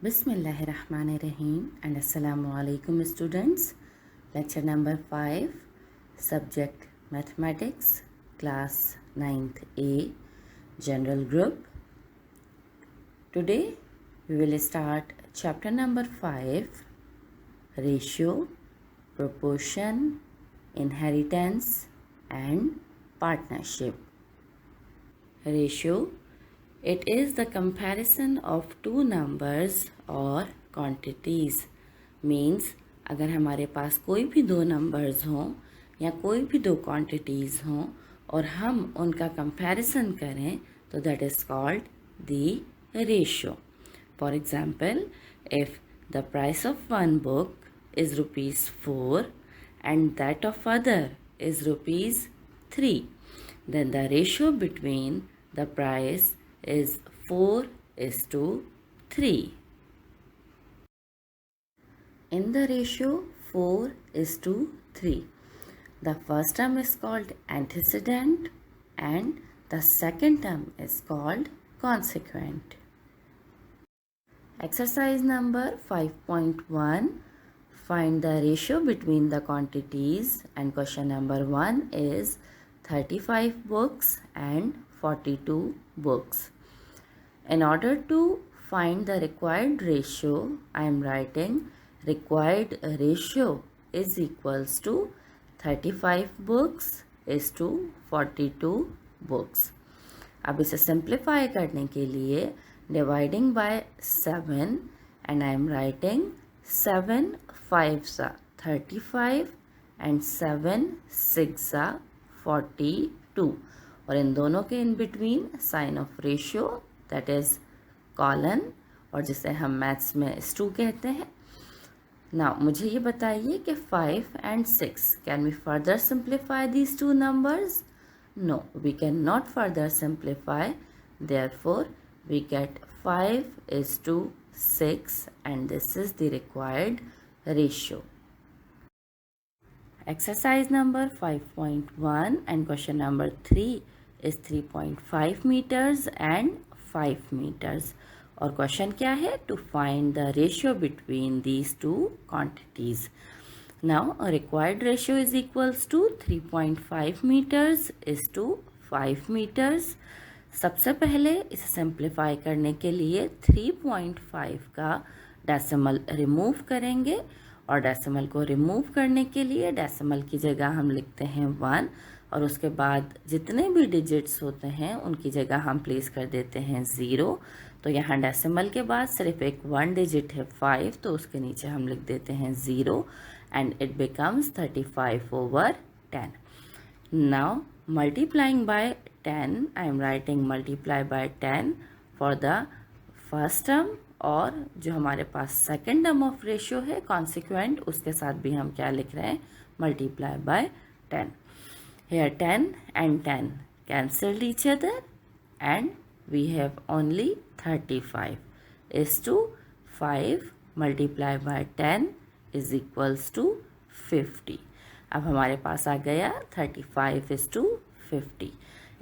Bismillahirrahmanirrahim and Assalamu alaikum students. Lecture number 5, subject Mathematics, class 9th A, General Group. Today we will start chapter number 5, Ratio, Proportion, Inheritance and Partnership. Ratio, it is the comparison of two numbers or quantities. Means अगर हमारे पास कोई भी दो numbers हों या कोई भी दो क्वांटिटीज़ हों और हम उनका कंपैरिजन करें तो that is called the ratio. For example, if the price of one book is ₹4 and that of other is ₹3, then the ratio between the price is 4:3. In the ratio 4:3, the first term is called antecedent and the second term is called consequent. Exercise number 5.1, find the ratio between the quantities, and question number 1 is 35 books and 42 books. In order to find the required ratio, I am writing required ratio is equals to 35 books is to 42 books. अब इसे simplify करने के लिए dividing by 7 and I am writing 7 5s are 35 and 7 6s are 42 और इन दोनों के in between sign of ratio that is colon और जिसे हम मैथ्स में S2 कहते हैं. नाउ मुझे ये बताइए कि 5 and 6 can we further simplify these two numbers? No, we can not further simplify. Therefore we get 5:6 and this is the required ratio. Exercise number 5.1 and question number 3 is 3.5 meters and 5 meters. और question क्या है? To find the ratio between these two quantities. Now a required ratio is equals to 3.5 meters is to 5 meters. सबसे पहले इसे simplify करने के लिए 3.5 का डेसिमल रिमूव करेंगे और डेसिमल को रिमूव करने के लिए डेसिमल की जगह हम लिखते हैं 1 और उसके बाद जितने भी डिजिट्स होते हैं उनकी जगह हम प्लेस कर देते हैं 0. तो यहाँ डेसिमल के बाद सिर्फ एक 1 डिजिट है 5, तो उसके नीचे हम लिख देते हैं 0 and it becomes 35/10. Now multiplying by 10, I am writing multiply by 10 for the first term और जो हमारे पास सेकेंड टर्म ऑफ रेशियो है कॉन्सिक्वेंट उसके साथ भी हम क्या लिख रहे हैं? Multiply by 10. Here 10 and 10 cancelled each other and we have only 35 is to 5 multiply by 10 is equals to 50. अब हमारे पास आ गया 35:50.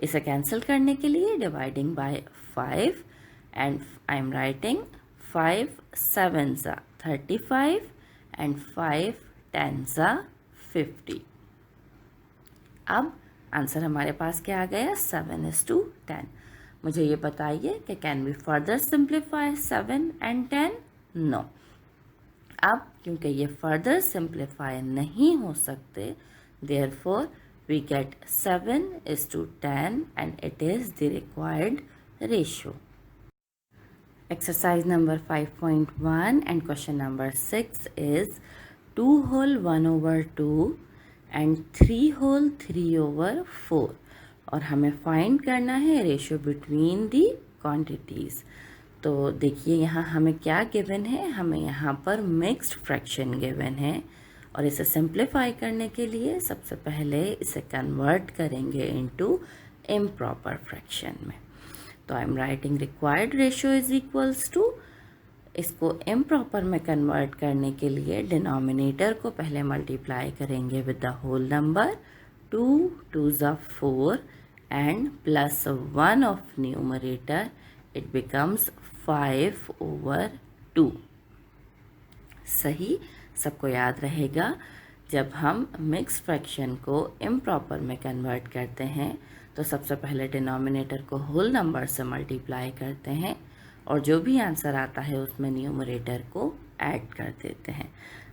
इसे कैंसिल करने के लिए dividing by 5 and I am writing 5 7s are 35 and 5 10s are 50. अब आंसर हमारे पास क्या आ गया? 7:10. मुझे ये बताइए कि can we further simplify 7 and 10? No. अब क्योंकि ये फर्दर सिंप्लीफाई नहीं हो सकते, therefore we get 7:10 and it is the required ratio. Exercise number 5.1 and question number 6 is 2 whole 1/2 and 3 whole 3/4 और हमें फाइंड करना है रेशियो बिटवीन दी क्वांटिटीज़. तो देखिए यहाँ हमें क्या गिवन है? हमें यहाँ पर मिक्स्ड फ्रैक्शन गिवन है और इसे सिंप्लीफाई करने के लिए सबसे पहले इसे कन्वर्ट करेंगे इनटू इम्प्रॉपर फ्रैक्शन में. तो I am writing required ratio is equals to, इसको इम्प्रॉपर में कन्वर्ट करने के लिए डिनोमिनेटर को पहले मल्टीप्लाई करेंगे with the whole number. 2 2s are 4 and plus 1 of numerator, it becomes 5/10. 2। सही, सबको याद रहेगा जब हम मिक्स फ्रैक्शन को इम्प्रॉपर में कन्वर्ट करते हैं तो सबसे पहले डिनोमिनेटर को होल नंबर से मल्टीप्लाई करते हैं और जो भी आंसर आता है उसमें न्यूमरेटर को ऐड कर देते हैं।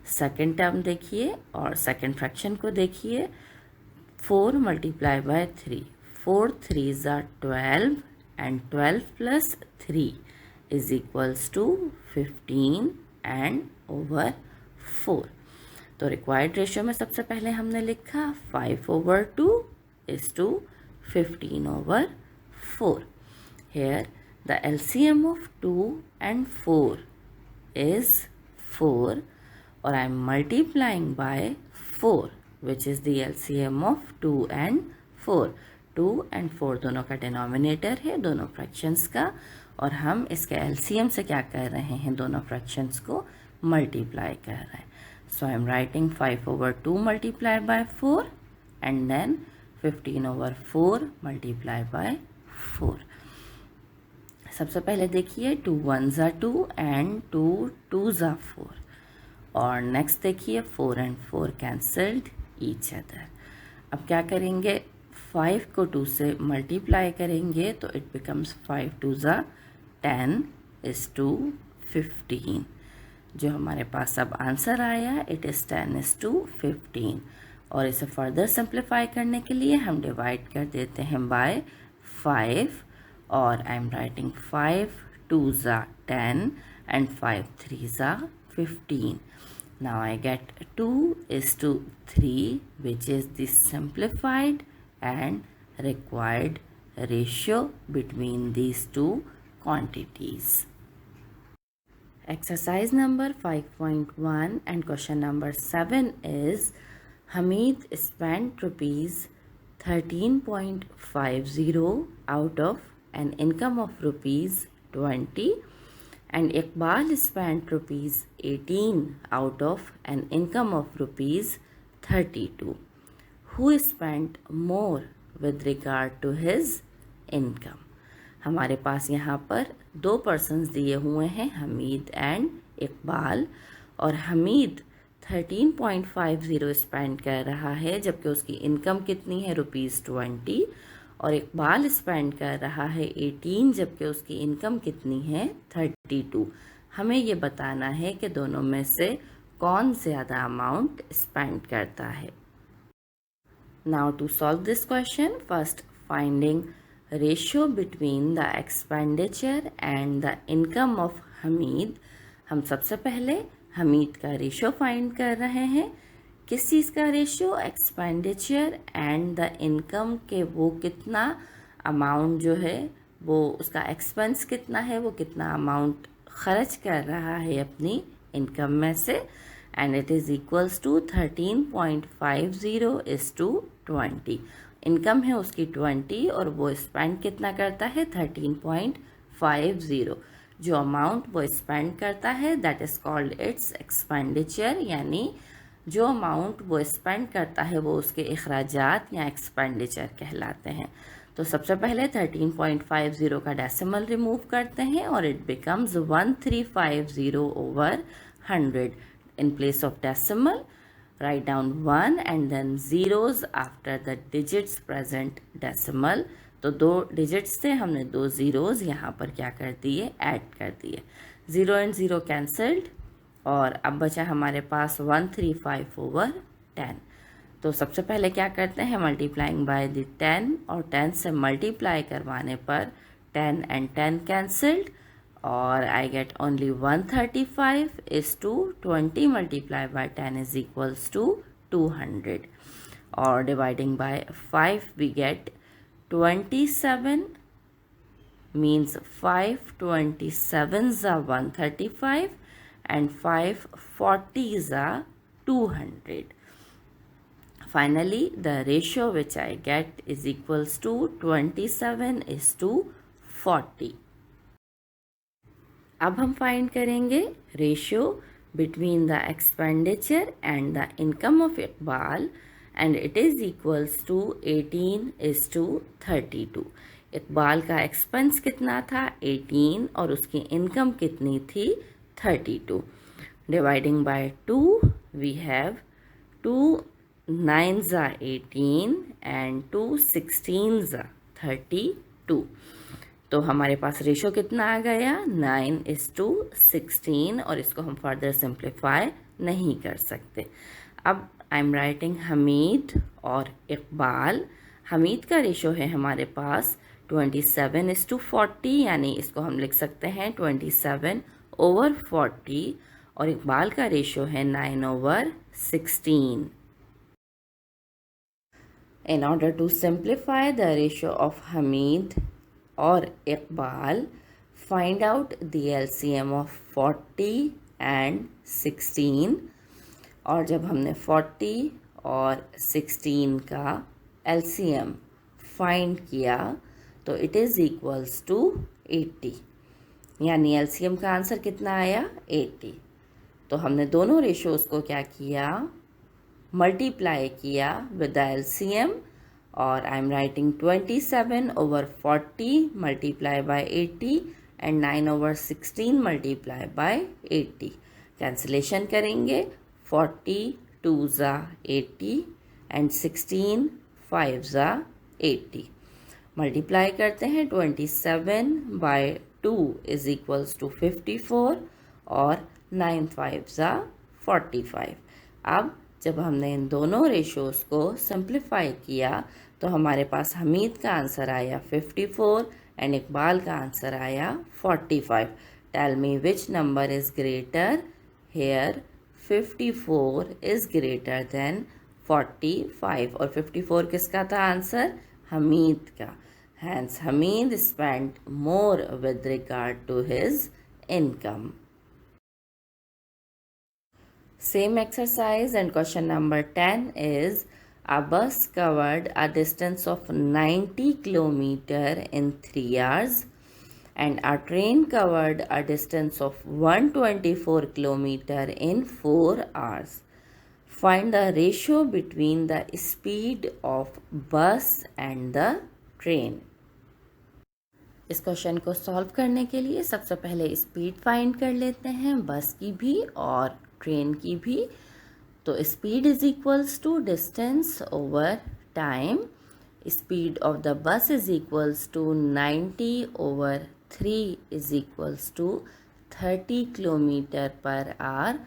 सेकंड टर्म देखिए और सेकंड फ्रैक्शन को देखिए। 4 multiply by 3, 4 3s are 12 and 12 plus 3 is equals to 15 and over 4। तो रिक्वायर्ड रेशियो में सबसे पहले हमने लिखा 5/2 is to 15/4। Here the LCM of 2 and 4 is 4 और I am multiplying by 4 which is the LCM of 2 and 4। 2 and 4 दोनों का denominator है दोनों फ्रैक्शंस का और हम इसके LCM से क्या कर रहे हैं, दोनों फ्रैक्शंस को मल्टीप्लाई कर रहे हैं। So I am writing 5/2 multiplied by 4 and then 15/4 multiplied by 4। सबसे पहले देखिए 2 1s are 2 and 2 2s are 4 और नेक्स्ट देखिए 4 and 4 कैंसल्ड ईच अदर। अब क्या करेंगे, 5 को 2 से मल्टीप्लाई करेंगे तो it becomes 5 2s are 10 is to 15। जो हमारे पास अब आंसर आया इट इज़ 10 is to 15 और इसे फर्दर सिंप्लीफाई करने के लिए हम डिवाइड कर देते हैं बाय 5 और आई am writing 5 2s are 10 and 5 3s are 15। Now I get 2 is to 3 which is the simplified and required ratio between these two quantities। Exercise number 5.1 and question number 7 is Hamid spent rupees 13.50 out of an income of rupees 20 and Iqbal spent rupees 18 out of an income of rupees 32. Who spent more with regard to his income? हमारे पास यहाँ पर 2 persons दिए हुए हैं, Hamid and Iqbal, और Hamid 13.50 spend कर रहा है जबकि उसकी इनकम कितनी है ₹20 और इकबाल स्पेंड कर रहा है 18 जबकि उसकी इनकम कितनी है 32। हमें ये बताना है कि दोनों में से कौन ज़्यादा अमाउंट स्पेंड करता है। Now to solve this question, first finding ratio between the expenditure and the income of Hameed. हम सबसे पहले हमीद का रेशियो फाइंड कर रहे हैं। किस चीज़ का ratio, expenditure and the income के, वो कितना अमाउंट जो है वो उसका एक्सपेंस कितना है, वो कितना अमाउंट खर्च कर रहा है अपनी इनकम में से, and it is equals to 13.50 is to 20। Income है उसकी 20 और वो स्पेंड कितना करता है 13.50। जो अमाउंट वो स्पेंड करता है that is called its expenditure, यानी जो अमाउंट वो स्पेंड करता है वो उसके अखराजात या एक्सपेंडिचर कहलाते हैं। तो सबसे पहले 13.50 का डेसिमल रिमूव करते हैं और it becomes 1350/100। In place of decimal write down 1 and then zeros after the digits present decimal। तो 2 डिजिट्स थे, हमने 2 ज़ीरोज़ यहाँ पर क्या कर दिए, ऐड कर दिए। 0 and 0 कैंसल्ड और अब बचा हमारे पास 135/10। तो सबसे पहले क्या करते हैं, मल्टीप्लाइंग बाय द 10 और 10 से मल्टीप्लाई करवाने पर 10 and 10 कैंसल्ड और I get only 135 is to 20 multiplied by 10 is equals to 200 और dividing by 5 we get 27 means 5 27s are 135 and 5 40s are 200। Finally the ratio which I get is equals to 27 is to 40। अब हम find करेंगे ratio between the expenditure and the income of Iqbal and it is equals to 18 is to 32। Iqbal का expense कितना था 18 और उसकी income कितनी थी 32. Dividing by 2, we have 2 9s are 18 and 2 16s are 32. तो हमारे पास रेशो कितना आ गया 9:16 और इसको हम फर्दर सिंप्लीफाई नहीं कर सकते. अब आई एम राइटिंग हमीद और इकबाल. हमीद का रेशो है हमारे पास 27:40 यानी इसको हम लिख सकते हैं 27/40 और इकबाल का रेशो है 9/16. In order to simplify the ratio of Hamid or Iqbal, find out the LCM of 40 and 16. और जब हमने 40 और 16 का LCM फाइंड किया तो इट इज़ इक्वल्स टू 80. यानी LCM का आंसर कितना आया 80. तो हमने दोनों रेशोज़ को क्या किया मल्टीप्लाई किया विद द LCM और आई am writing 27/40 multiply by 80 and 9/16 multiply by 80. Cancellation करेंगे 40 2s are 80 and 16 5s are 80. Multiply करते हैं 27/2 इज इक्वल्स टू 54 और 9 5s are 45. अब जब हमने इन दोनों रेशोज़ को सिंप्लीफाई किया तो हमारे पास हमीद का आंसर आया 54 एंड इकबाल का आंसर आया 45. Tell me which number is greater. Here 54 is greater than 45 और 54 किसका था आंसर हमीद का. Hence Hameed spend more with regard to his income. Same exercise and question number 10 is a bus covered a distance of 90 kilometer in 3 hours and a train covered a distance of 124 kilometer in 4 hours. Find the ratio between the speed of bus and the train. इस question को solve करने के लिए सबसे पहले speed find कर लेते हैं बस की भी और ट्रेन की भी. तो speed is equals to distance over time. Speed of the bus is equals to 90/3 is equals to 30 kilometre per hour.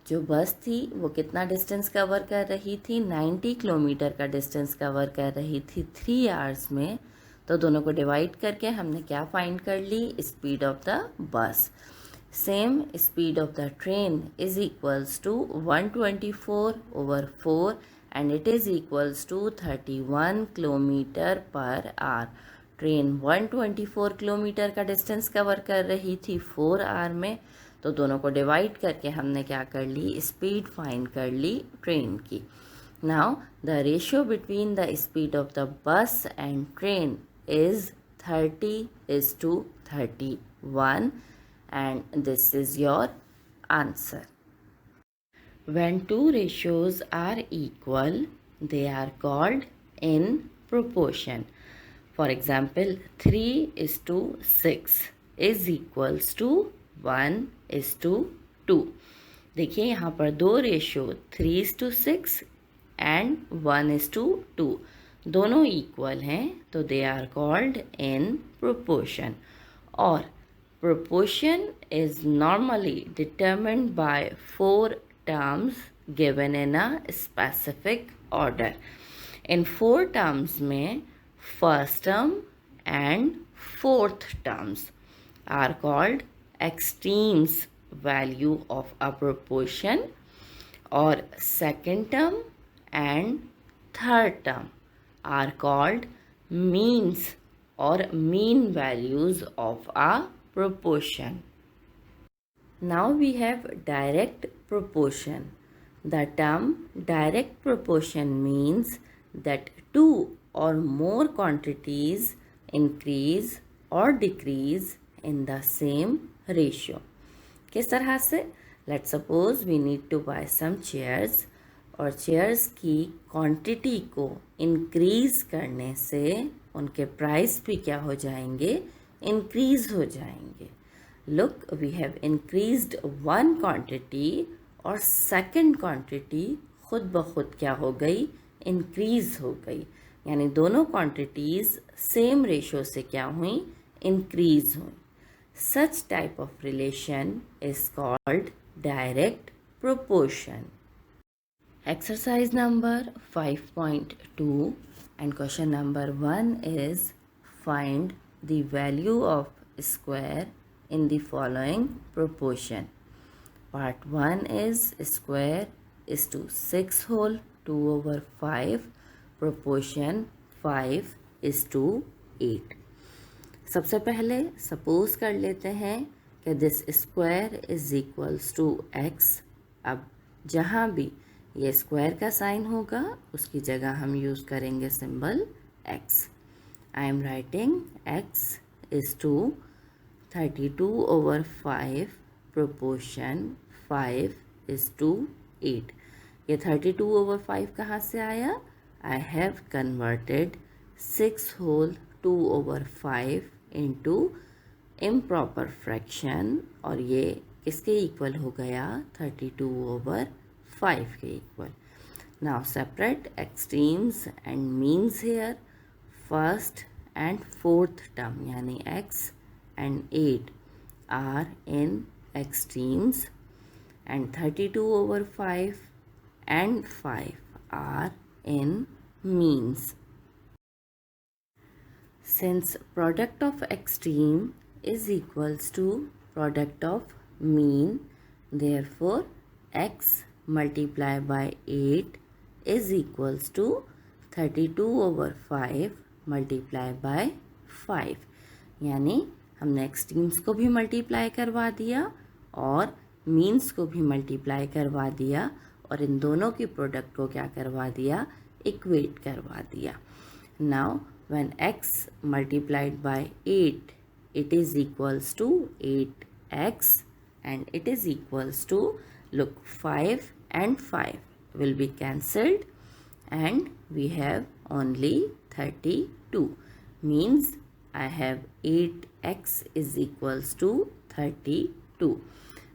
जो बस थी वो कितना डिस्टेंस कवर कर रही थी 90 किलोमीटर का डिस्टेंस कवर कर रही थी 3 आवर्स में. तो दोनों को डिवाइड करके हमने क्या फाइंड कर ली speed of the bus. Same speed of the train is equals to 124/4 and it is equals to 31 kilometre per our. Train 124 kilometre का डिस्टेंस कवर कर रही थी 4 आवर में. तो दोनों को डिवाइड करके हमने क्या कर ली स्पीड फाइंड कर ली ट्रेन की. Now the ratio between the speed of the बस and train is 30:31 and this is your answer. When two ratios are equal, they are called in proportion. For example, 3:6 is equals to 1:2. देखिए यहाँ पर दो ratio 3:6 and 1:2 दोनों equal हैं तो they are called in proportion. और proportion is normally determined by 4 terms given in a specific order. In 4 terms में first term and fourth terms are called extremes value of a proportion or second term and third term are called means or mean values of a proportion. Now we have direct proportion. The term direct proportion means that two or more quantities increase or decrease in the same ratio. किस तरह से? Let's suppose we need to buy some chairs और chairs की quantity को increase करने से उनके price भी क्या हो जाएंगे इंक्रीज हो जाएंगे. look, we have increased one quantity और second quantity खुद ब खुद क्या हो गई, increase हो गई, यानी दोनों quantities same ratio से क्या हुई, increase हुई. Such type of relation is called direct proportion. Exercise number 5.2 and question number 1 is find the value of square in the following proportion. Part 1 is square is to 6 whole 2 over 5, proportion 5 is to 8. सबसे पहले suppose कर लेते हैं कि this square is equals to x. अब जहाँ भी ये स्क्वायर का साइन होगा उसकी जगह हम यूज़ करेंगे symbol x. I am writing x is to 32 over 5, प्रोपोर्शन 5 इज़ टू 8. ये 32 over 5 कहाँ से आया? I have converted 6 whole 2 over 5 into improper fraction और ये किसके इक्वल हो गया? 32 over 5 के equal. Now separate extremes and means here. First and fourth term यानी x and 8 are in extremes and 32 over 5 and 5 are in means. Since product of extreme is equals to product of mean, therefore x multiplied by 8 is equals to 32 over 5 multiplied by 5. यानी हमने extremes को भी multiply करवा दिया और means को भी multiply करवा दिया और इन दोनों की प्रोडक्ट को क्या करवा दिया? इक्वेट करवा दिया. Now when x multiplied by 8 it is equals to 8x and it is equals to, look, 5 and 5 will be cancelled and we have only 32, means I have 8x is equals to 32.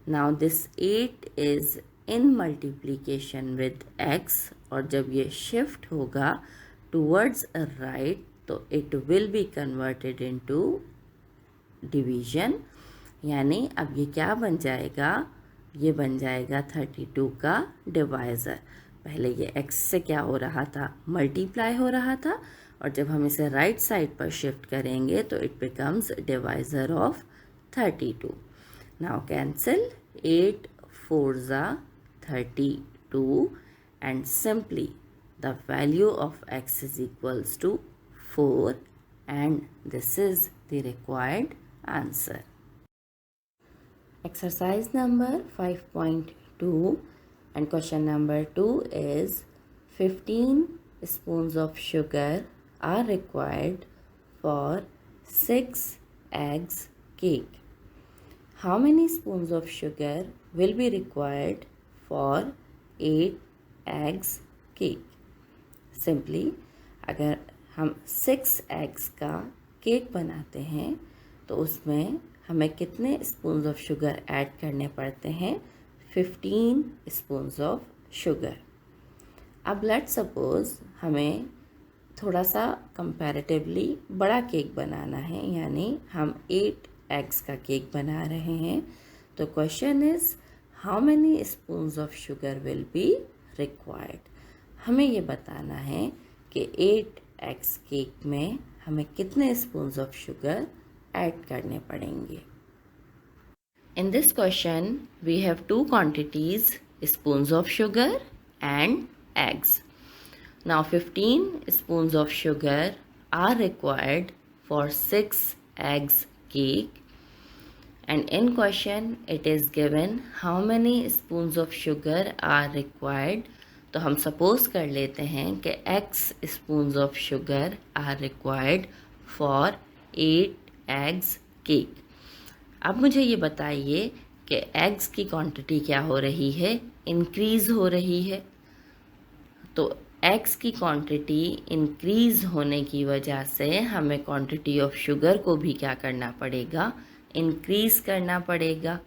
Now this 8 is in multiplication with x और जब ये shift होगा towards right तो it will be converted into division. यानी अब ये क्या बन जाएगा? ये बन जाएगा 32 का डिवाइज़र. पहले ये x से क्या हो रहा था? मल्टीप्लाई हो रहा था और जब हम इसे राइट साइड पर शिफ्ट करेंगे तो it becomes divisor of 32. Now cancel 8 4 32 and simply the value of x is equals to 4 and this is the required answer. Exercise number 5.2 and question number 2 is 15 spoons of sugar are required for 6 eggs cake. How many spoons of sugar will be required for 8 eggs cake? Simply अगर हम 6 eggs का cake बनाते हैं तो उसमें हमें कितने spoons of sugar add करने पड़ते हैं? 15 स्पून्स ऑफ शुगर. अब लेट्स सपोज हमें थोड़ा सा कंपैरेटिवली बड़ा केक बनाना है, यानी हम 8 एग्स का केक बना रहे हैं. तो question is how many spoons of sugar will be required. हमें ये बताना है कि 8 एग्स केक में हमें कितने स्पून्स ऑफ शुगर ऐड करने पड़ेंगे. In this question we have two quantities, spoons of sugar and eggs. Now 15 spoons of sugar are required for 6 eggs cake and in question it is given how many spoons of sugar are required. तो हम suppose कर लेते हैं कि x spoons of sugar are required for 8 eggs cake. अब मुझे ये बताइए कि एग्स की क्वांटिटी क्या हो रही है? इंक्रीज़ हो रही है. तो एग्स की क्वांटिटी इंक्रीज़ होने की वजह से हमें क्वांटिटी ऑफ शुगर को भी क्या करना पड़ेगा? इंक्रीज करना पड़ेगा.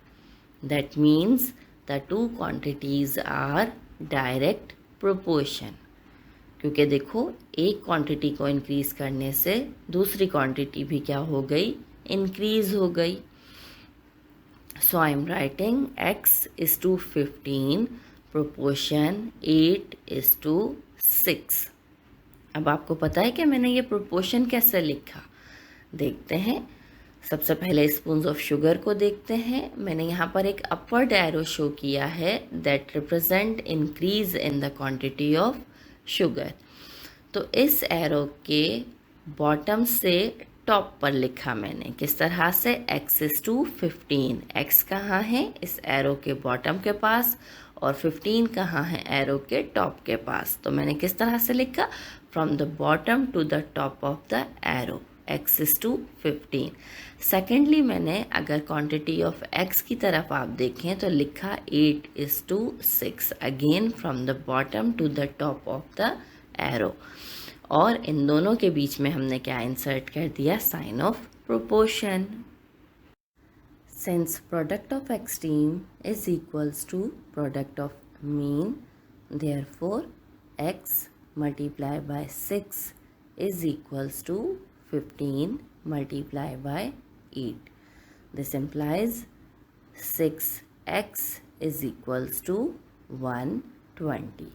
That means the two quantities are direct proportion. क्योंकि देखो एक क्वांटिटी को इंक्रीज करने से दूसरी क्वांटिटी भी क्या हो गई, इंक्रीज हो गई. So I am writing x is to 15 proportion 8 is to 6. अब आपको पता है कि मैंने ये प्रोपोर्शन कैसे लिखा, देखते हैं. सबसे पहले स्पून्स ऑफ शुगर को देखते हैं. मैंने यहाँ पर एक अपवर्ड एरो शो किया है that represent increase in the quantity of sugar. तो इस एरो के बॉटम से टॉप पर लिखा मैंने किस तरह से, x is to 15. x कहाँ है, इस एरो के बॉटम के पास, और 15 कहाँ है, एरो के टॉप के पास. तो मैंने किस तरह से लिखा, from the bottom to the top of the arrow, x is to 15. Secondly मैंने अगर क्वांटिटी ऑफ x की तरफ आप देखें तो लिखा 8 is to 6, again from the bottom to the top of the arrow. और इन दोनों के बीच में हमने क्या इंसर्ट कर दिया, sign of proportion. Since product of extreme is equals to product of mean, therefore x multiply by 6 is equals to 15 multiply by 8. This implies 6x is equals to 120.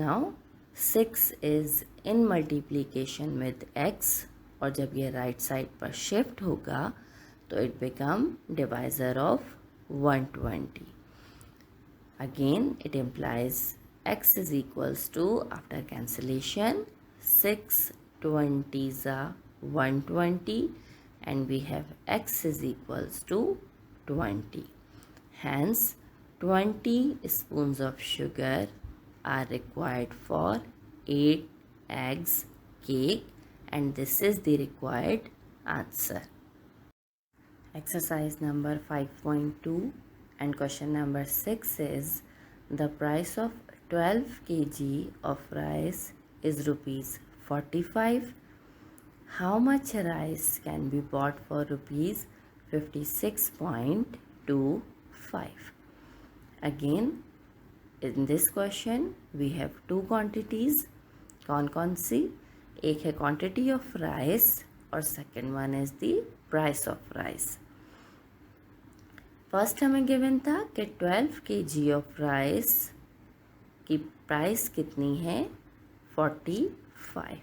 Now 6 is in multiplication with x, और जब ये right side पर shift होगा तो it become divisor of 120. Again it implies x is equals to, after cancellation, 6 20s are 120, and we have x is equals to 20. Hence 20 spoons of sugar are required for 8 eggs cake, and this is the required answer. Exercise number 5.2 and question number 6 is the price of 12 kg of rice is rupees 45. How much rice can be bought for rupees 56.25? Again, in this question we have two quantities. कौन कौन सी, एक है quantity of rice और second one is the price of rice. First हमें given था कि 12 kg of rice की price कितनी है, 45.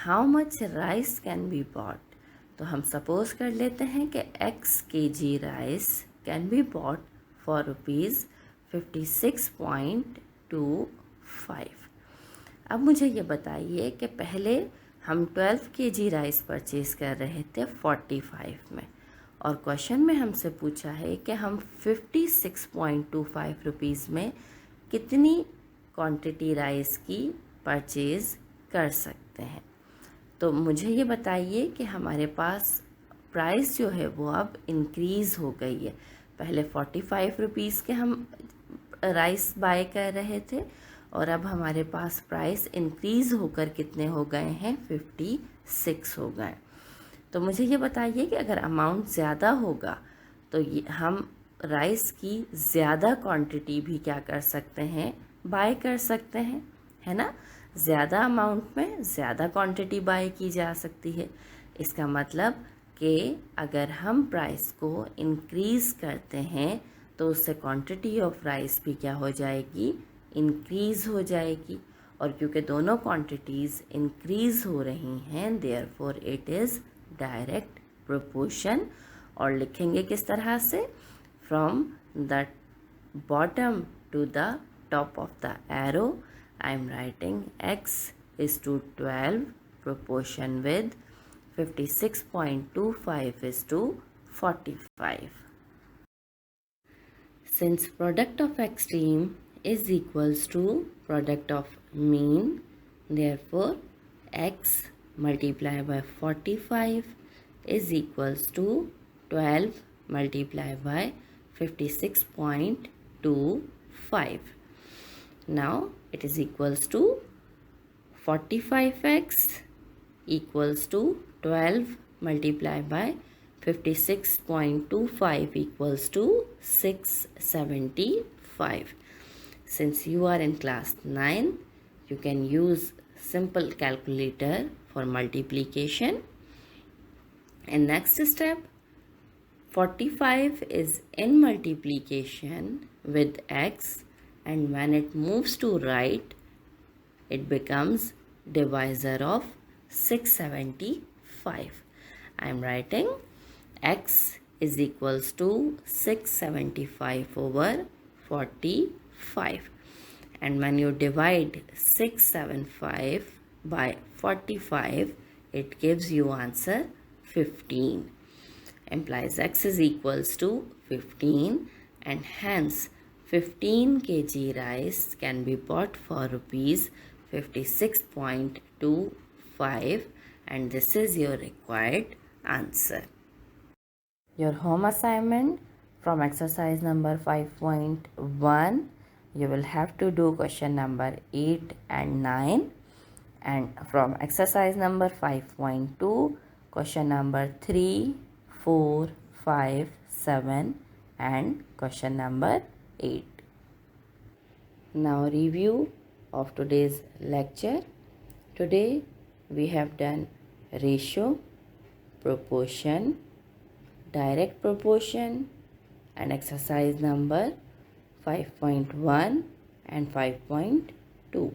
How much rice can be bought, तो हम सपोज कर लेते हैं कि x kg rice can be bought for rupees 56.25. अब मुझे ये बताइए कि पहले हम 12 kg राइस परचेज कर रहे थे 45 में, और क्वेश्चन में हमसे पूछा है कि हम 56.25 रुपीज़ में कितनी क्वांटिटी राइस की परचेज़ कर सकते हैं. तो मुझे ये बताइए कि हमारे पास प्राइस जो है वो अब इंक्रीज़ हो गई है. पहले 45 रुपीज़ के हम राइस बाय कर रहे थे, और अब हमारे पास प्राइस इंक्रीज़ होकर कितने हो गए हैं, 56 हो गए. तो मुझे ये बताइए कि अगर अमाउंट ज़्यादा होगा तो हम राइस की ज़्यादा क्वांटिटी भी क्या कर सकते हैं, बाय कर सकते हैं, है ना. ज़्यादा अमाउंट में ज़्यादा क्वांटिटी बाय की जा सकती है. इसका मतलब कि अगर हम प्राइस को इंक्रीज़ करते हैं तो उससे क्वांटिटी ऑफ राइस भी क्या हो जाएगी, इंक्रीज़ हो जाएगी. और क्योंकि दोनों क्वांटिटीज़ इंक्रीज़ हो रही हैं, therefore it is direct proportion. और लिखेंगे किस तरह से, from the bottom to the top of the arrow I am writing x is to 12 proportion with 56.25 is to 45. Since product of extreme is equals to product of mean, therefore x multiplied by 45 is equals to 12 multiplied by 56.25. Now it is equals to 45x equals to 12 multiplied by 56.25 equals to 675. Since you are in class 9, you can use simple calculator for multiplication. And next step, 45 is in multiplication with x, and when it moves to right, it becomes divisor of 675. I am writing x is equals to 675 over 45. And when you divide 675 by 45, it gives you answer 15. Implies x is equals to 15, and hence 15 kg rice can be bought for rupees 56.25, and this is your required answer. Your home assignment from exercise number 5.1, you will have to do question number 8 and 9, and from exercise number 5.2, question number 3, 4, 5, 7 and question number 8. Now review of today's lecture. Today we have done ratio, proportion, direct proportion and exercise number 5.1 and 5.2.